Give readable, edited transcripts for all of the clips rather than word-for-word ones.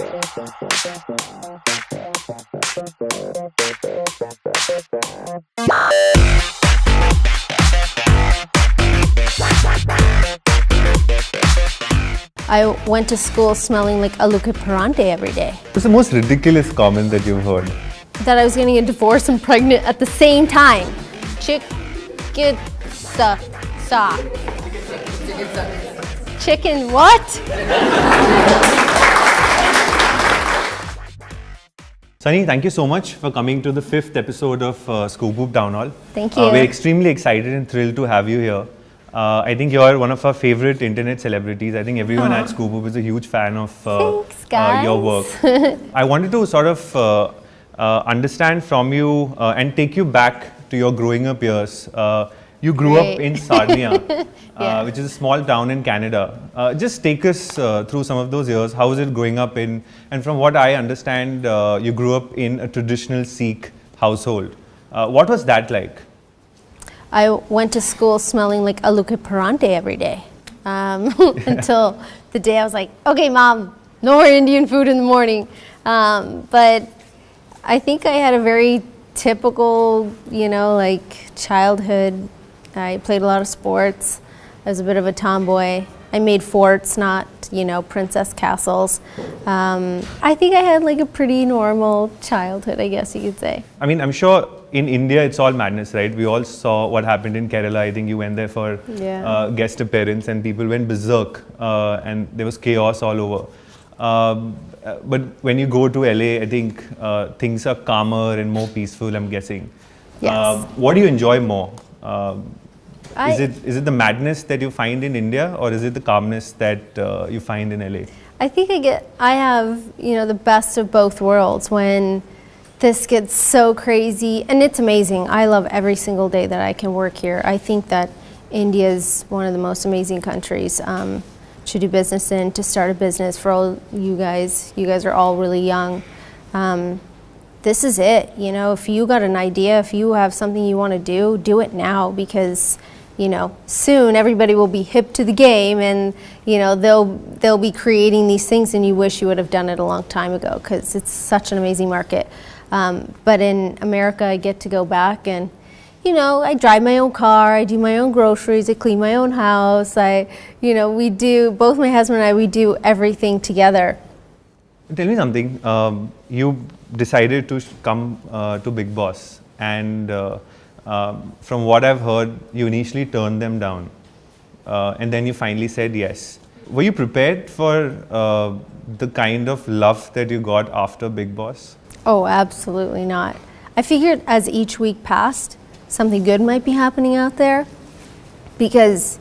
I went to school smelling like aluca parante every day. What's the most ridiculous comment that you've heard? That I was getting a divorce and pregnant at the same time. Chicken what? Sunny, thank you so much for coming to the 5th episode of Scoop Boop Down Hall. Thank you. We're extremely excited and thrilled to have you here. I think you're one of our favorite internet celebrities. I think everyone at Scoop Boop is a huge fan of Thanks, guys. Your work. I wanted to sort of understand from you and take you back to your growing up years. You grew up in Sarnia, Yeah. which is a small town in Canada. Just take us through some of those years. How was it growing up in, and from what I understand, you grew up in a traditional Sikh household. What was that like? I went to school smelling like aluca parante every day until the day I was like, okay, Mom, no more Indian food in the morning. But I think I had a very typical, like childhood. I played a lot of sports. I was a bit of a tomboy. I made forts, not, princess castles. I think I had like a pretty normal childhood, I guess you could say. I mean, I'm sure in India it's all madness, right? We all saw what happened in Kerala. I think you went there for guest appearance and people went berserk and there was chaos all over. But when you go to LA, I think things are calmer and more peaceful, I'm guessing. Yes. What do you enjoy more? Is it the madness that you find in India, or is it the calmness that you find in LA? I think I have, the best of both worlds when this gets so crazy, and it's amazing. I love every single day that I can work here. I think that India is one of the most amazing countries to do business in, to start a business. For all you guys are all really young. This is it, if you got an idea, if you have something you want to do it now, because soon everybody will be hip to the game, and they'll be creating these things, and you wish you would have done it a long time ago, because it's such an amazing market. But in America, I get to go back and I drive my own car, I do my own groceries, I clean my own house. We do, both my husband and I, we do everything together. Tell me something. You decided to come to Big Boss, and from what I've heard, you initially turned them down, and then you finally said yes. Were you prepared for the kind of love that you got after Big Boss? Oh, absolutely not. I figured as each week passed, something good might be happening out there, because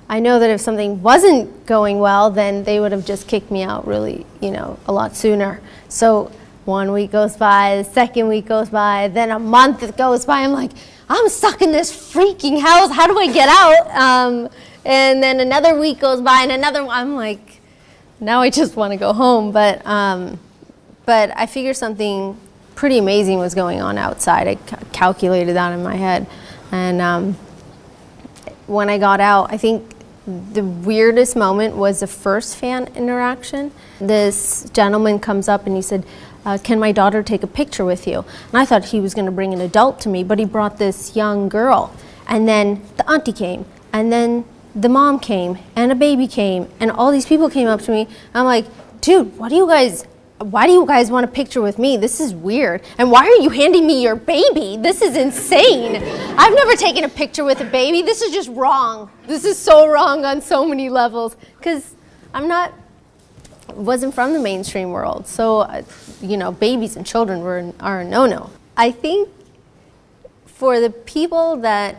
I know that if something wasn't going well, then they would have just kicked me out really, a lot sooner. So 1 week goes by, the second week goes by, then a month goes by. I'm like, I'm stuck in this freaking house. How do I get out? And then another week goes by, and another one. I'm like, now I just want to go home. But I figured something pretty amazing was going on outside. I calculated that in my head. And when I got out, I think the weirdest moment was the first fan interaction. This gentleman comes up and he said, can my daughter take a picture with you? And I thought he was going to bring an adult to me, but he brought this young girl. And then the auntie came, and then the mom came, and a baby came, and all these people came up to me. I'm like, dude, why do you guys want a picture with me? This is weird. And why are you handing me your baby? This is insane. I've never taken a picture with a baby. This is just wrong. This is so wrong on so many levels. Because wasn't from the mainstream world. So, babies and children are a no-no. I think for the people that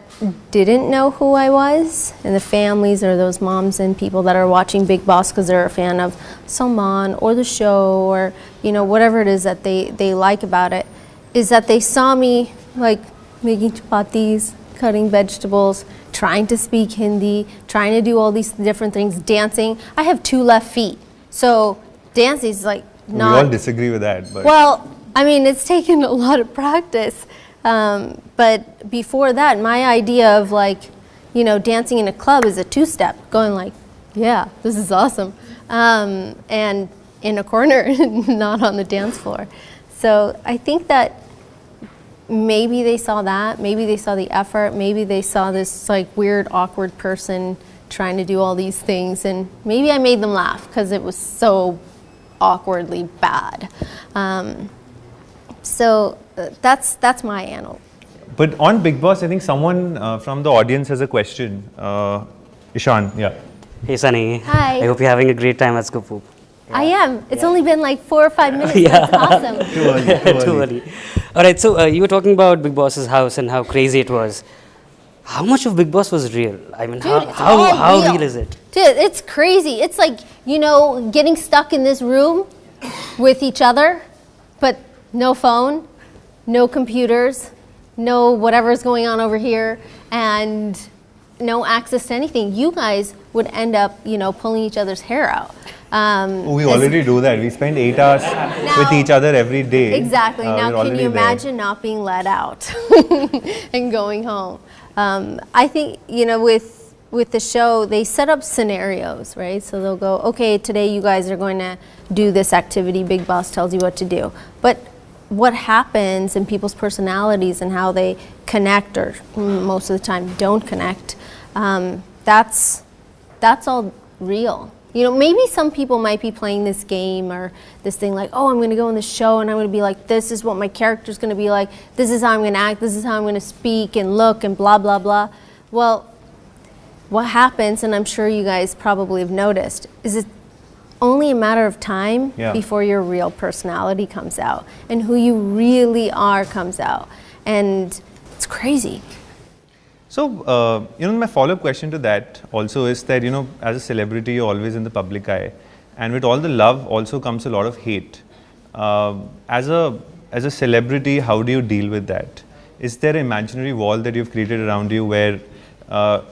didn't know who I was, and the families or those moms and people that are watching Big Boss because they're a fan of Salman or the show or, whatever it is that they like about it, is that they saw me like making chapatis, cutting vegetables, trying to speak Hindi, trying to do all these different things, dancing. I have 2 left feet. So dancing is like not... We all disagree with that. But. Well, it's taken a lot of practice. But before that, my idea of dancing in a club is a 2-step, going like, yeah, this is awesome. And in a corner, not on the dance floor. So I think that maybe they saw that, maybe they saw the effort, maybe they saw this like weird, awkward person trying to do all these things, and maybe I made them laugh because it was so awkwardly bad. So that's my angle. But on Big Boss, I think someone from the audience has a question. Ishan, yeah. Hey Sunny. Hi. I hope you're having a great time at Scoop Whoop. I am. It's only been like 4 or 5 minutes. Yeah. That's awesome. Too early. Too early. All right, so you were talking about Big Boss's house and how crazy it was. How much of Big Boss was real? I mean, Dude, how real is it? Dude, it's crazy. It's like, you know, getting stuck in this room with each other, but no phone, no computers, no whatever's going on over here, and no access to anything. You guys would end up, you know, pulling each other's hair out. We already do that. We spend 8 hours with each other every day. Exactly. Now, can you imagine not being let out and going home? I think, you know, with the show, they set up scenarios, right? So they'll go, okay, today you guys are going to do this activity. Big Boss tells you what to do. But what happens in people's personalities and how they connect, or most of the time don't connect, that's all real. You know, maybe some people might be playing this game or this thing like, oh, I'm going to go on the show and I'm going to be like, this is what my character's going to be like, this is how I'm going to act, this is how I'm going to speak and look and blah, blah, blah. Well, what happens, and I'm sure you guys probably have noticed, is it's only a matter of time before your real personality comes out and who you really are comes out. And it's crazy. So, you know, my follow-up question to that also is that, you know, as a celebrity, you're always in the public eye. And with all the love also comes a lot of hate. As a celebrity, how do you deal with that? Is there an imaginary wall that you've created around you where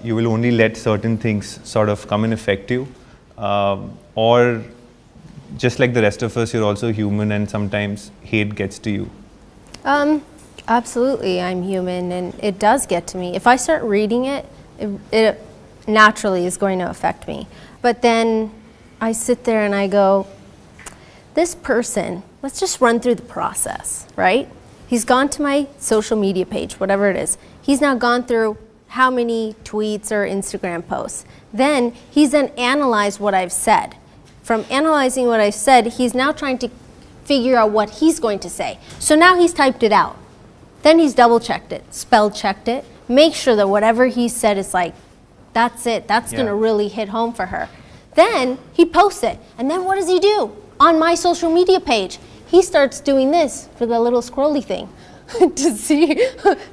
you will only let certain things sort of come and affect you? Or just like the rest of us, you're also human and sometimes hate gets to you? Absolutely, I'm human and it does get to me. If I start reading it, it naturally is going to affect me. But then I sit there and I go, this person, let's just run through the process, right? He's gone to my social media page, whatever it is. He's now gone through how many tweets or Instagram posts. Then he's then analyzed what I've said. From analyzing what I've said, he's now trying to figure out what he's going to say. So now he's typed it out. Then he's double checked it, spell checked it, make sure that whatever he said is like, that's it, that's gonna really hit home for her. Then he posts it, and then what does he do? On my social media page, he starts doing this for the little scrolly thing to see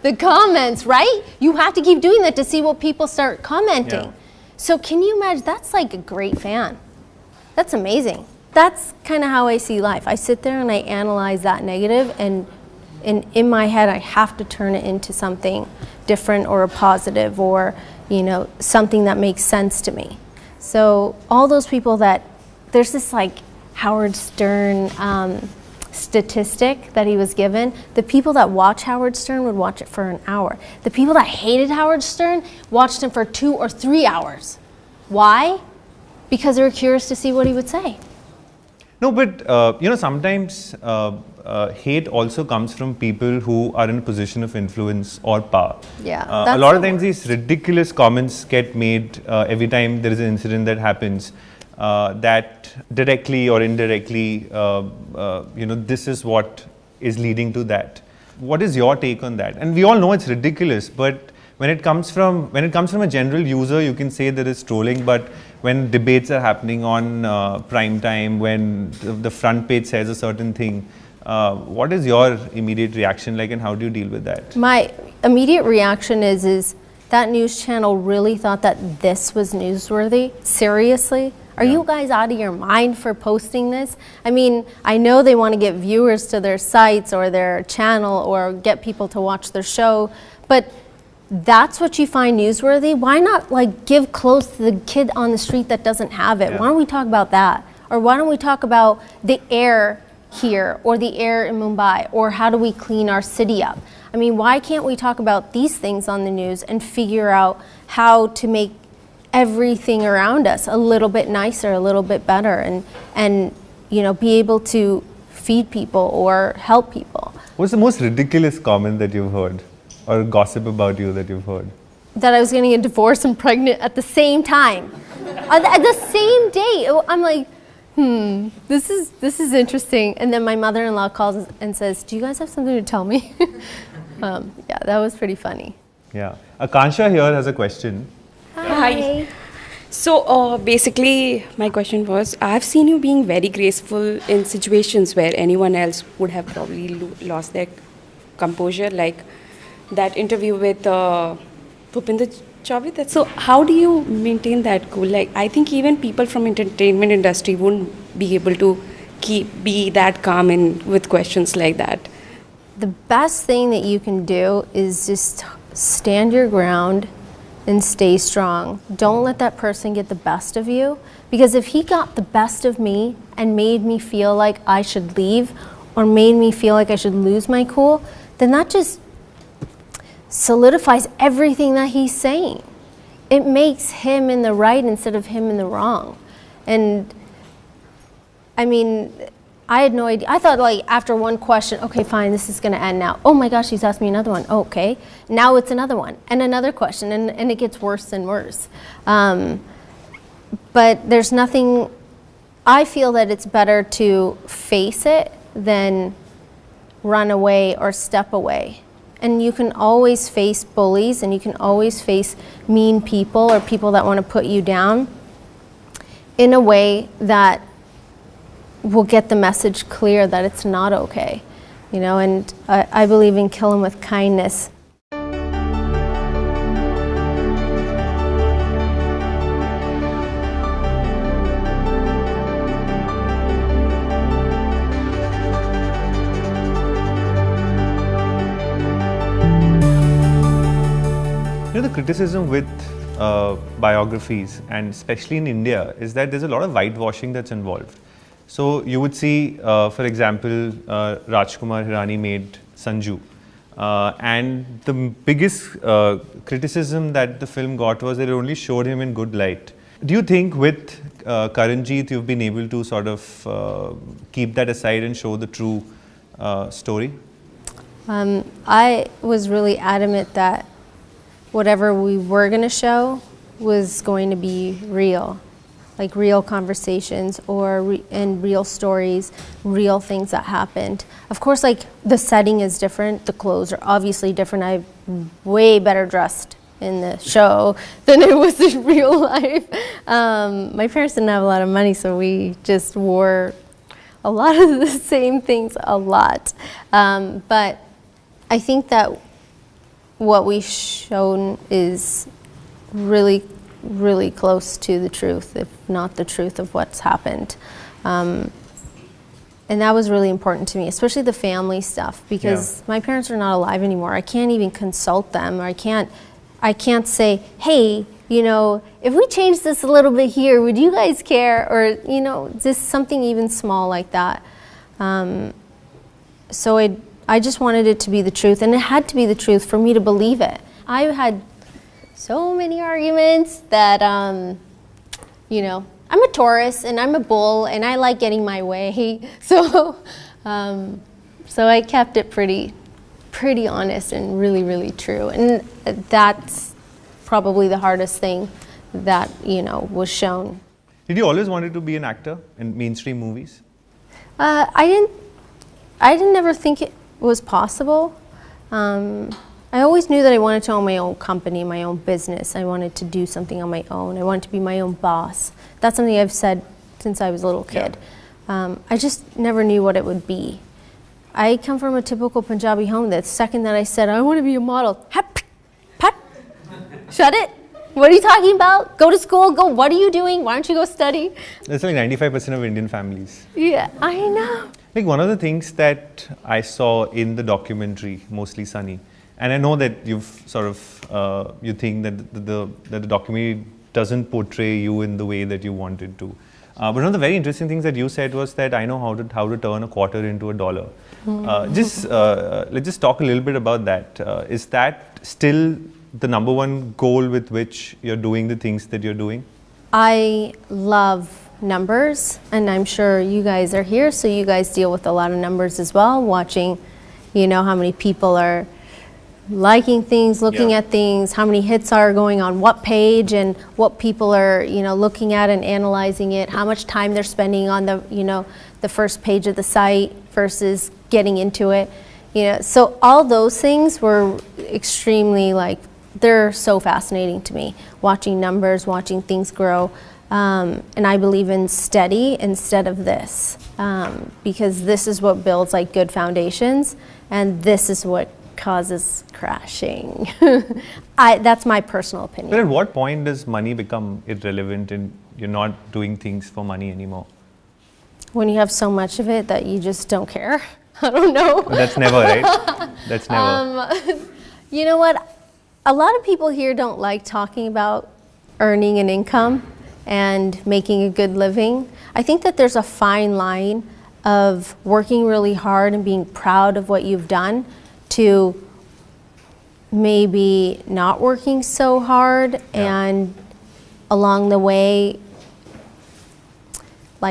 the comments, right? You have to keep doing that to see what people start commenting. Yeah. So can you imagine, that's like a great fan. That's amazing. That's kind of how I see life. I sit there and I analyze that negative, and in my head, I have to turn it into something different or a positive, or, you know, something that makes sense to me. So all those people that, there's this like Howard Stern statistic that he was given. The people that watch Howard Stern would watch it for an hour. The people that hated Howard Stern watched him for 2 or 3 hours. Why? Because they were curious to see what he would say. No, but you know, sometimes hate also comes from people who are in a position of influence or power. Yeah, a lot of times these ridiculous comments get made every time there is an incident that happens that directly or indirectly, you know, this is what is leading to that. What is your take on that? And we all know it's ridiculous, but when it comes from a general user, you can say there is trolling. But when debates are happening on prime time, when the front page says a certain thing, what is your immediate reaction like, and how do you deal with that? My immediate reaction is that news channel really thought that this was newsworthy? Seriously? Are you guys out of your mind for posting this? I mean, I know they want to get viewers to their sites or their channel or get people to watch their show, but that's what you find newsworthy? Why not like give clothes to the kid on the street that doesn't have it? Why don't we talk about that? Or why don't we talk about the air here or the air in Mumbai, or how do we clean our city up? I mean, why can't we talk about these things on the news and figure out how to make everything around us a little bit nicer, a little bit better, and be able to feed people or help people. What's the most ridiculous comment that you've heard or gossip about you that you've heard? That I was getting a divorce and pregnant at the same time. At the same day. I'm like, this is interesting. And then my mother-in-law calls and says, do you guys have something to tell me? Yeah, that was pretty funny. Yeah. Akansha here has a question. Hi. So basically, my question was, I've seen you being very graceful in situations where anyone else would have probably lost their composure, like that interview with Bhupinder Chawla. So how do you maintain that cool? Like, I think even people from entertainment industry wouldn't be able to be that calm with questions like that. The best thing that you can do is just stand your ground and stay strong. Don't let that person get the best of you, because if he got the best of me and made me feel like I should leave or made me feel like I should lose my cool, then that just solidifies everything that he's saying. It makes him in the right instead of him in the wrong. And I mean, I had no idea. I thought, like, after one question, okay, fine, this is going to end now. Oh my gosh, he's asked me another one. Oh, okay. Now it's another one and another question, and it gets worse and worse. But there's nothing, I feel that it's better to face it than run away or step away. And you can always face bullies, and you can always face mean people or people that want to put you down in a way that will get the message clear that it's not okay, and I believe in kill 'em with kindness. The criticism with biographies, and especially in India, is that there's a lot of whitewashing that's involved. So you would see, for example, Rajkumar Hirani made Sanju, and the biggest criticism that the film got was that it only showed him in good light. Do you think with Karanjit you've been able to sort of keep that aside and show the true story? I was really adamant that whatever we were going to show was going to be real. Like real conversations and real stories, real things that happened. Of course, like the setting is different, the clothes are obviously different. I'm way better dressed in the show than it was in real life. My parents didn't have a lot of money, so we just wore a lot of the same things a lot. But I think that what we've shown is really close to the truth, if not the truth of what's happened. And that was really important to me, especially the family stuff, because my parents are not alive anymore. I can't even consult them, or I can't say, hey, if we change this a little bit here, would you guys care? Or, just something even small like that. So I just wanted it to be the truth, and it had to be the truth for me to believe it. I had so many arguments that, I'm a Taurus and I'm a bull and I like getting my way. So I kept it pretty honest and really true. And that's probably the hardest thing that, was shown. Did you always wanted to be an actor in mainstream movies? I didn't ever think it was possible. I always knew that I wanted to own my own company, my own business. I wanted to do something on my own. I wanted to be my own boss. That's something I've said since I was a little kid. I just never knew what it would be. I come from a typical Punjabi home. The second that I said, I want to be a model, pat, shut it. What are you talking about? Go to school, what are you doing? Why don't you go study? That's like 95% of Indian families. Yeah, I know. Like one of the things that I saw in the documentary, Mostly Sunny, and I know that you've sort of, you think that the documentary doesn't portray you in the way that you wanted to. But one of the very interesting things that you said was that I know how to turn a quarter into a dollar. Let's just talk a little bit about that. Is that still the number one goal with which you're doing the things that you're doing? I love numbers, and I'm sure you guys are here, so you guys deal with a lot of numbers as well, watching, how many people are liking things, looking at things, how many hits are going on what page, and what people are, looking at and analyzing it, how much time they're spending on the first page of the site versus getting into it. So all those things were extremely, they're so fascinating to me, watching numbers, watching things grow. And I believe in steady instead of this, because this is what builds good foundations, and this is what causes crashing. That's my personal opinion. But at what point does money become irrelevant and you're not doing things for money anymore? When you have so much of it that you just don't care. I don't know. But that's never, right? That's never. You know what? A lot of people here don't like talking about earning an income and making a good living. I think that there's a fine line of working really hard and being proud of what you've done to maybe not working so hard, and along the way,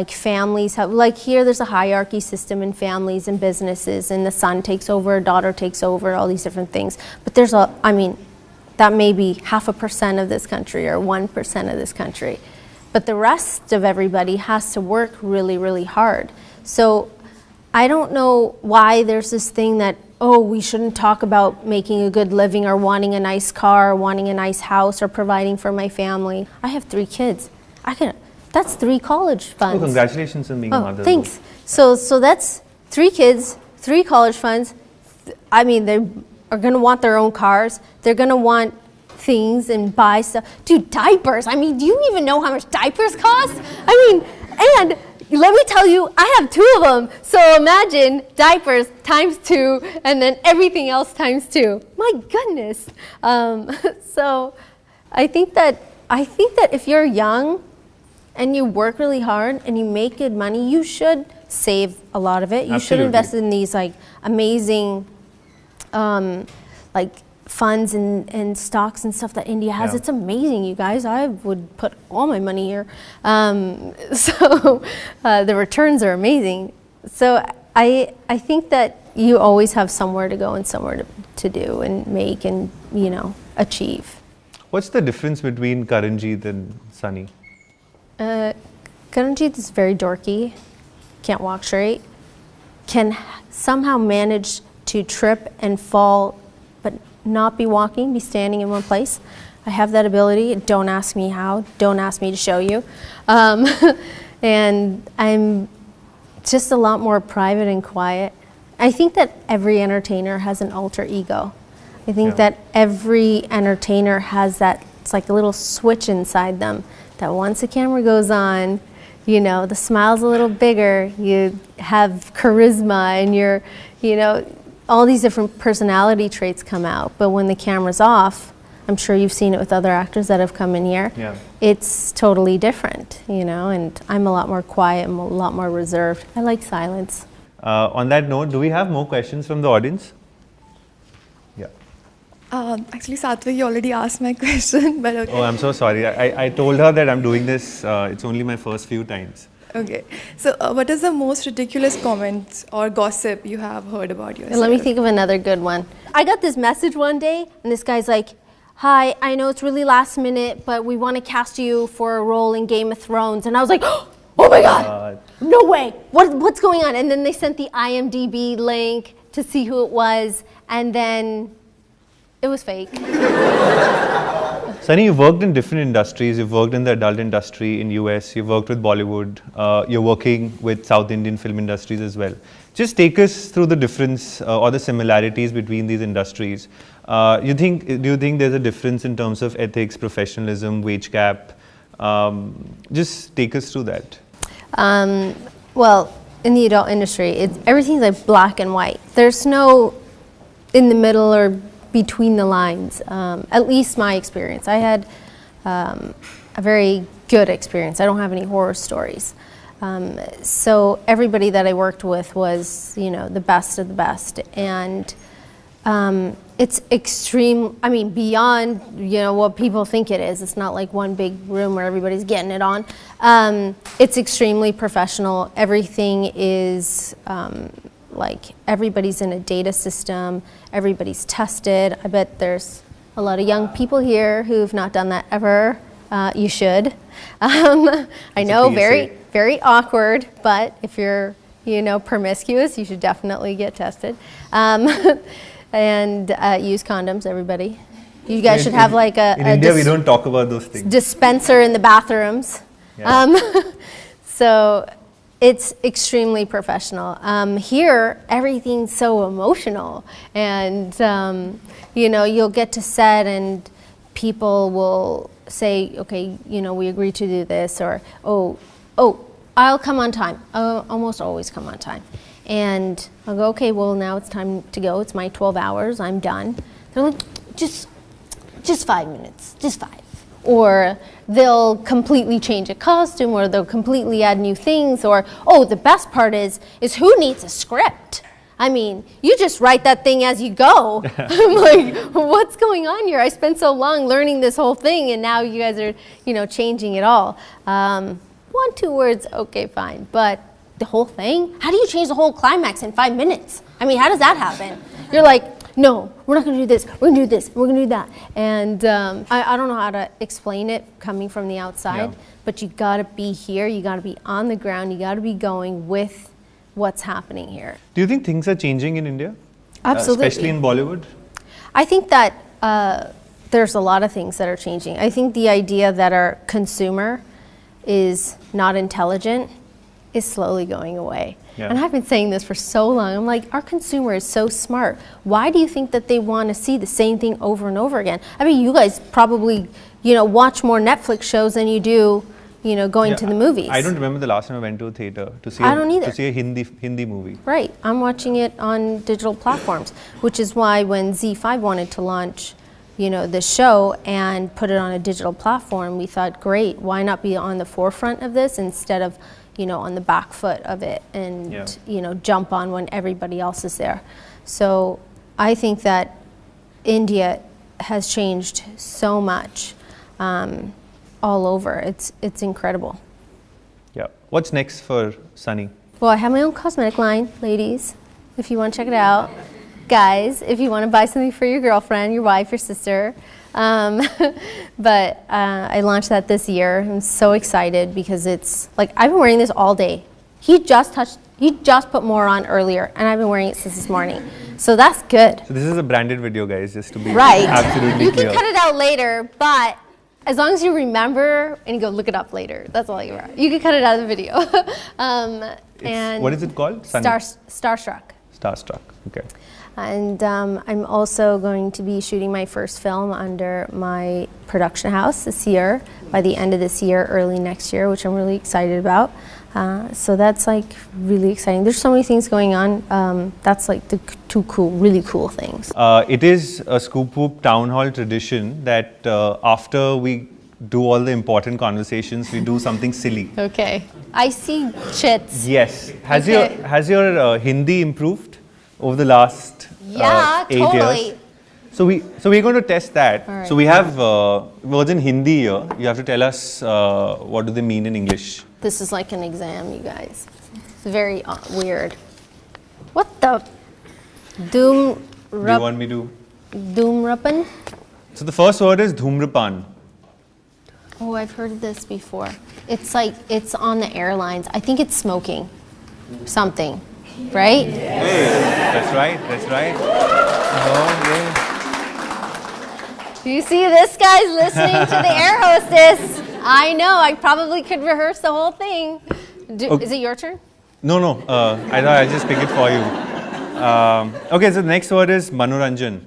families have, here there's a hierarchy system in families and businesses, and the son takes over, daughter takes over, all these different things. But there's that may be 0.5% of this country or 1% of this country. But the rest of everybody has to work really, really hard. So I don't know why there's this thing that, we shouldn't talk about making a good living or wanting a nice car or wanting a nice house or providing for my family. I have 3 kids. That's 3 college funds. Oh, congratulations on being a mother. Thanks. So that's 3 kids, 3 college funds. They are going to want their own cars. They're going to want things and buy stuff. Dude, diapers. Do you even know how much diapers cost? And let me tell you, I have 2 of them. So imagine diapers times 2 and then everything else times 2. My goodness. So I think that if you're young and you work really hard and you make good money, you should save a lot of it. You should invest in these amazing funds and stocks and stuff that India has. It's amazing, you guys. I would put all my money here. So the returns are amazing. So I think that you always have somewhere to go and somewhere to do and make and achieve. What's the difference between Karanjit and Sunny? Karanjit is very dorky, can't walk straight, can somehow manage to trip and fall, but not be walking, be standing in one place. I have that ability. Don't ask me how. Don't ask me to show you. And I'm just a lot more private and quiet. I think that every entertainer has an alter ego. I think that every entertainer has that, it's like a little switch inside them, that once the camera goes on, the smile's a little bigger, you have charisma, and you're, all these different personality traits come out. But when the camera's off, I'm sure you've seen it with other actors that have come in here, it's totally different, and I'm a lot more quiet, I'm a lot more reserved. I like silence. On that note, do we have more questions from the audience? Actually, Satvik, you already asked my question, but okay. Oh, I'm so sorry. I told her that I'm doing this, it's only my first few times. Okay. So what is the most ridiculous comment or gossip you have heard about yourself? Let me think of another good one. I got this message one day, and this guy's like, "Hi, I know it's really last minute, but we want to cast you for a role in Game of Thrones." And I was like, "Oh my God, no way. What's going on?" And then they sent the IMDb link to see who it was, and then it was fake. Sunny, you've worked in different industries. You've worked in the adult industry in US. You've worked with Bollywood. You're working with South Indian film industries as well. Just take us through the difference or the similarities between these industries. Do you think there's a difference in terms of ethics, professionalism, wage cap? Just take us through that. Well, in the adult industry, everything's like black and white. There's no in the middle or between the lines, at least my experience. I had a very good experience. I don't have any horror stories. So everybody that I worked with was, the best of the best. And it's extreme, I mean, beyond, you know, what people think it is. It's not like one big room where everybody's getting it on. It's extremely professional. Everything is, like, everybody's in a data system. Everybody's tested. I bet there's a lot of young people here who've not done that ever. You should. I know, very, very awkward, but if you're, you know, promiscuous, you should definitely get tested. And use condoms, everybody. You guys should have like a India, we don't talk about those things. Dispenser in the bathrooms. Yeah. So it's extremely professional. Here, everything's so emotional, and you know, you'll get to set and people will say, okay, you know, we agree to do this, or oh, I'll come on time. I'll almost always come on time. And I'll go, okay, well, now it's time to go. It's my 12 hours. I'm done. They're like, just 5 minutes, just 5. Or they'll completely change a costume, or they'll completely add new things, or, oh, the best part is who needs a script? I mean, you just write that thing as you go. I'm like, what's going on here? I spent so long learning this whole thing, and now you guys are, you know, changing it all. 1, 2 words, okay, fine. But the whole thing? How do you change the whole climax in 5 minutes? I mean, how does that happen? You're like, no, we're not going to do this. We're going to do this. We're going to do that. And I don't know how to explain it coming from the outside, but you got to be here. You got to be on the ground. You got to be going with what's happening here. Do you think things are changing in India? Absolutely. Especially in Bollywood? I think that there's a lot of things that are changing. I think the idea that our consumer is not intelligent is slowly going away. Yeah. And I've been saying this for so long. I'm like, our consumer is so smart. Why do you think that they want to see the same thing over and over again? I mean, you guys probably, you know, watch more Netflix shows than you do, you know, going to the movies. I don't remember the last time I went to a theater to see to see a Hindi movie. Right. I'm watching it on digital platforms, which is why when Z5 wanted to launch, you know, the show and put it on a digital platform, we thought, great, why not be on the forefront of this instead of, you know, on the back foot of it and, you know, jump on when everybody else is there. So I think that India has changed so much all over. It's incredible. Yeah. What's next for Sunny? Well, I have my own cosmetic line, ladies, if you want to check it out. Guys, if you want to buy something for your girlfriend, your wife, your sister. But I launched that this year. I'm so excited because it's like, I've been wearing this all day. He just put more on earlier, and I've been wearing it since this morning. So that's good. So this is a branded video, guys, just to be right. absolutely clear. You can cut it out later, but as long as you remember and you go look it up later, that's all you are. You can cut it out of the video. And what is it called? Starstruck. Starstruck, okay. And I'm also going to be shooting my first film under my production house this year, by the end of this year, early next year, which I'm really excited about. So that's like really exciting. There's so many things going on. That's like the two really cool things. It is a Scoop Whoop town hall tradition that after we do all the important conversations, we do something silly. Okay. I see chits. Yes. Has your Hindi improved over the last 8 totally. years? So we're going to test that. Right. So we have words in Hindi here. You have to tell us what do they mean in English. This is like an exam, you guys. It's very weird. What the? Do you want me to? Doomrapan? So the first word is dhumrapan. Oh, I've heard of this before. It's like, it's on the airlines. I think it's smoking something, right? Hey, that's right, that's right. Oh, yeah. Do you see this guy's listening to the air hostess? I know, I probably could rehearse the whole thing. Okay. Is it your turn? No, I thought I'd just pick it for you. Okay, so the next word is manoranjan.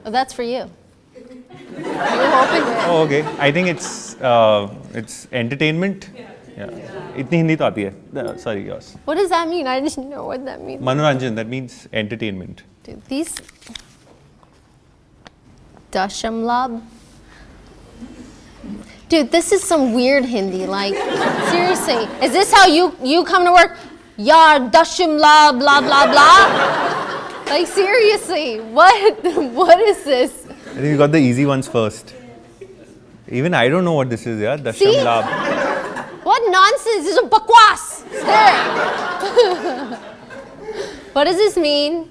Oh, that's for you. You were hoping for it. Oh, okay. I think it's entertainment. Yeah. Itni Hindi to aati hai. Sorry, yours. What does that mean? I didn't know what that means. Manoranjan, that means entertainment. Dude, these Dashamlab. Dude, this is some weird Hindi. Like, seriously, is this how you come to work? Yar Dashimlab blah blah blah. Like seriously, what is this? I think you got the easy ones first. Even I don't know what this is, yeah? Dasham See? Labh. What nonsense? This is a bakwas. There. What does this mean?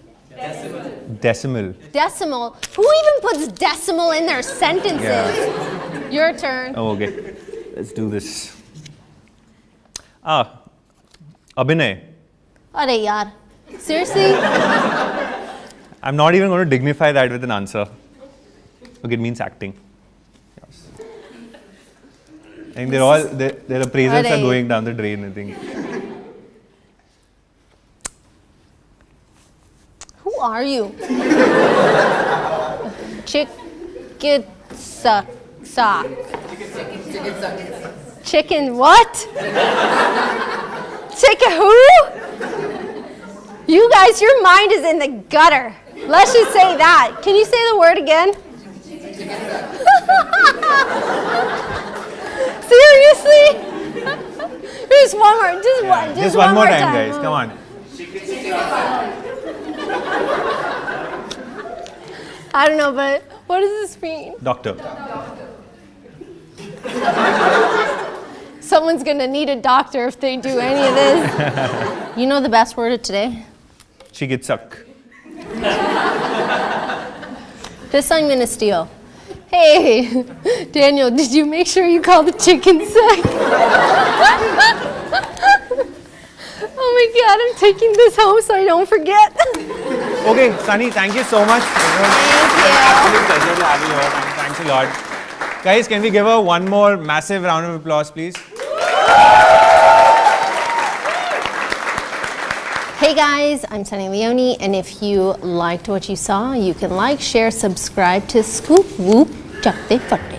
Decimal. Decimal. Who even puts decimal in their sentences? Yeah. Your turn. Oh, okay. Let's do this. Abhinay. Are yaar. Seriously? I'm not even going to dignify that with an answer. Okay, it means acting. Yes. I think their appraisals are going down the drain, I think. Who are you? Chicken suck. Chicken what? Chicken who? You guys, your mind is in the gutter. Let's just say that. Can you say the word again? Seriously? Just one more. Just one more time, guys. Come on. I don't know, but what does this mean? Doctor. Someone's gonna need a doctor if they do any of this. You know the best word of today? Chikitsak. This I'm gonna steal. Hey, Daniel, did you make sure you call the chicken sick? Oh my God, I'm taking this home so I don't forget. Okay, Sunny, thank you so much. Thank you. Absolute pleasure to have you here. Thanks a lot. Guys, can we give her one more massive round of applause, please? Hey guys, I'm Sunny Leone, and if you liked what you saw, you can like, share, subscribe to Scoop Whoop Chakte Fatte.